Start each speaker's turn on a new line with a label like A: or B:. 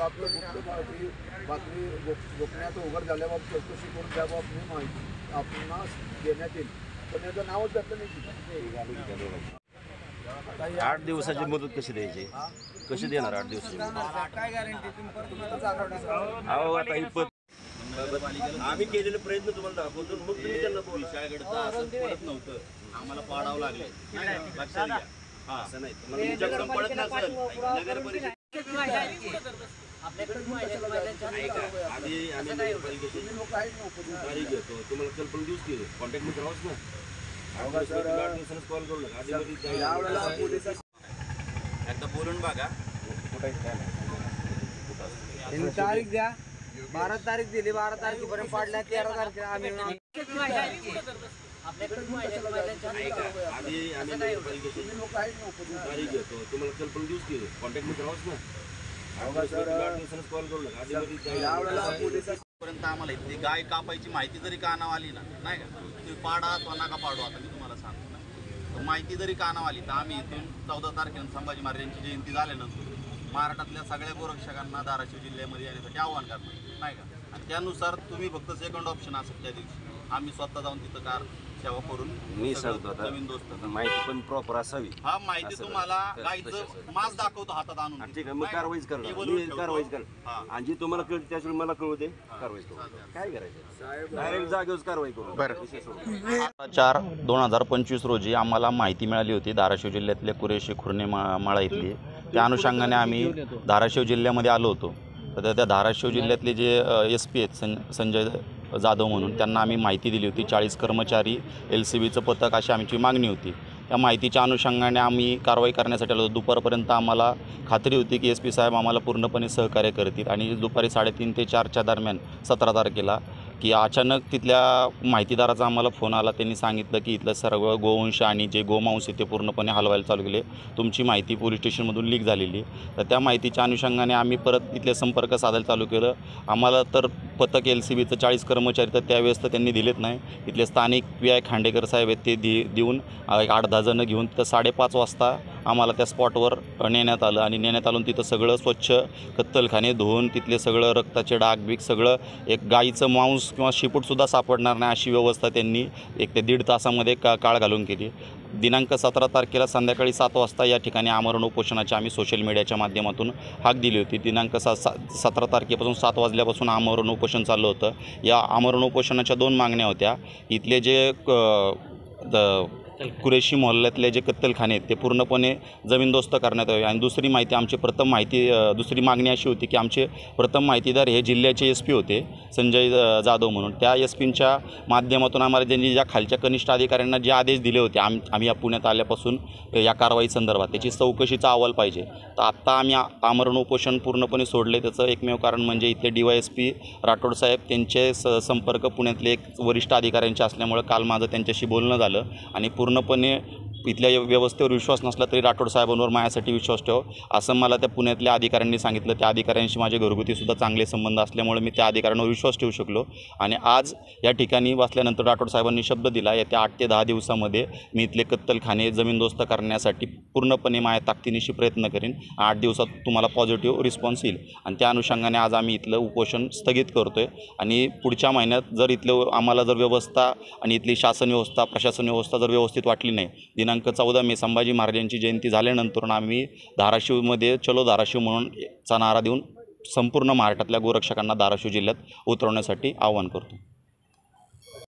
A: आपलं गुप्त बातमी गोपनीयता उघड झाल्याबाबत चौकशी करून त्याबाबत मी माहिती आपणास देण्यात येईल, पण याचं नावच घातलं नाही.
B: 8 दिवसाची मुदत कशी द्यायची, कशी देणार 8 दिवसाची मुदत?
A: काय गॅरंटी
B: अहो आता आम्ही केलेले प्रयत्न तुम्हाला दाखवतो, मग तुम्ही त्यांना
C: पडत नव्हतं, आम्हाला पाडावं लागले. लक्षात घ्या. हा असं नाही, तुमच्याकडून पडत नसेल नगर परिषद आम्ही नगरपालिकेची तारीख घेतो, तुम्हाला कल्पना दिवस की कॉन्टॅक्ट मध्ये राहावंच ना. कॉल करू नका, एकदा बोलून बघा.
A: तारीख द्या, 12 तारीख दिली, 12 तारखेपर्यंत पाडल्या, 13 तारखेला आम्ही
B: नगरपालिकेची तारीख घेतो, तुम्हाला कल्पना दिवस की कॉन्टॅक्ट मध्ये राहावंच ना. कॉल करू नका.
C: पर्यंत आम्हाला इथली गाय कापायची माहिती जरी कानावर आली ना, नाही का, तुम्ही पाडा अथवा नका पाडू, आता मी तुम्हाला सांगतो ना, तर माहिती जरी कानावर आली तर आम्ही इथून 14 तारखेला संभाजी महाराजांची जयंती झाल्यानंतर महाराष्ट्रातल्या सगळ्या गोरक्षकांना धाराशिव जिल्ह्यामध्ये येण्यासाठी आव्हान करणार, नाही का. आणि त्यानुसार तुम्ही फक्त सेकंड ऑप्शन असेल त्या दिवशी आम्ही स्वतः जाऊन तिथं कार सेवा करून
B: मी सांगतो
C: जमीन दोस्त
B: माहिती पण प्रॉपर असावी.
C: हा माहिती तुम्हाला गायचं मास दाखवतो हातात आणून,
B: ठीक आहे, मग कारवाईच करणार, मी कारवाईच करणार. आणि जी तुम्हाला कळते त्याच्यावेळी मला कळू दे, कारवाई करू. काय करायचं, डायरेक्ट जागेवर कारवाई करू.
D: 4/2025 रोजी आम्हाला माहिती मिळाली होती धाराशिव जिल्ह्यातले कुरेशी खुर्णे माळा इथली. त्या अनुषंगाने आम्ही धाराशिव जिल्ह्यामध्ये आलो होतो. तर त्या धाराशिव जिल्ह्यातले जे SP आहेत संजय जाधव म्हणून, त्यांना आम्ही माहिती दिली होती. 40 कर्मचारी LCBचं पथक अशी आमची मागणी होती. त्या माहितीच्या अनुषंगाने आम्ही कारवाई करण्यासाठी आलो. दुपारपर्यंत आम्हाला खात्री होती की SP साहेब आम्हाला पूर्णपणे सहकार्य करतील. आणि दुपारी 3:30 ते 4च्या दरम्यान 17 तारखेला की अचानक तिथल्या माहितीदाराचा आम्हाला फोन आला. त्यांनी सांगितलं की इथलं सर्व गोवंश आणि जे गोमांस ते पूर्णपणे हलवायला चालू केले, तुमची माहिती पोलीस स्टेशनमधून लीक झालेली. तर त्या माहितीच्या अनुषंगाने आम्ही परत इथले संपर्क साधायला चालू केलं. आम्हाला तर पथक LCBचं 40 कर्मचारी तर त्यावेळेस तर त्यांनी दिलेत नाही. इथले स्थानिक PI खांडेकर साहेब आहेत, ते देऊन 8-10 जणं घेऊन तर 5:30 वाजता आम्हाला त्या स्पॉटवर नेण्यात आलं. आणि नेण्यात आलं तिथं सगळं स्वच्छ कत्तलखाने धुवून तिथले सगळं रक्ताचे डाग बीग सगळं, एक गाईचं मांस किंवा शिपूटसुद्धा सापडणार नाही अशी व्यवस्था त्यांनी 1 ते 1.5 तासामध्ये काळ घालून केली. दिनांक 17 तारखेला संध्याकाळी 7 वाजता या ठिकाणी आमरण उपोषणाची आम्ही सोशल मीडियाच्या माध्यमातून हाक दिली होती. दिनांक 17 तारखेपासून 7 वाजल्यापासून आमरण उपोषण चाललं होतं. या आमरण उपोषणाच्या 2 मागण्या होत्या. इथले जे कुरेशी मोहल्ल्यातले जे कत्तलखाने आहेत ते पूर्णपणे जमीनदोस्त करण्यात यावे. आणि दुसरी दुसरी मागणी अशी होती की आमचे प्रथम माहितीदार हे जिल्ह्याचे SP होते संजय जाधव म्हणून. त्या SPंच्या माध्यमातून आम्हाला ज्यांनी ज्या खालच्या कनिष्ठ अधिकाऱ्यांना जे आदेश दिले होते आम्ही या पुण्यात आल्यापासून या कारवाई संदर्भात त्याची चौकशीचा अहवाल पाहिजे. तर आत्ता आम्ही आमरण उपोषण पूर्णपणे सोडले. त्याचं एकमेव कारण म्हणजे इथले DYSP राठोड साहेब त्यांचे संपर्क पुण्यातले एक वरिष्ठ अधिकाऱ्यांचे असल्यामुळे काल माझं त्यांच्याशी बोलणं झालं. आणि पूर्णपणे इथल्या व्यवस्थेवर विश्वास नसला तरी राठोड साहेबांवर माझ्यासाठी विश्वास ठेव असं मला त्या पुण्यातल्या अधिकाऱ्यांनी सांगितलं. त्या अधिकाऱ्यांशी माझे घरगुतीसुद्धा चांगले संबंध असल्यामुळे मी त्या अधिकाऱ्यांवर विश्वास ठेवू शकलो. आणि आज या ठिकाणी बसल्यानंतर राठोड साहेबांनी शब्द दिला येत्या 8 ते 10 दिवसामध्ये मी इथले कत्तलखाने जमीनदोस्त करण्यासाठी पूर्णपणे माझ्या ताकदीनिशी प्रयत्न करेन. 8 दिवसात तुम्हाला पॉझिटिव्ह रिस्पॉन्स येईल. आणि त्या अनुषंगाने आज आम्ही इथलं उपोषण स्थगित करतो आहे. आणि पुढच्या महिन्यात जर इथलं आम्हाला जर व्यवस्था आणि इथली शासन व्यवस्था प्रशासन व्यवस्था जर व्यवस्थित वाटली नाही, दिनांक 14 मे संभाजी महाराजांची जयंती झाल्यानंतर आम्ही धाराशिवमध्ये चलो धाराशिव म्हणून चा नारा देऊन संपूर्ण महाराष्ट्रातल्या गोरक्षकांना धाराशिव जिल्ह्यात उतरवण्यासाठी आवाहन करतो.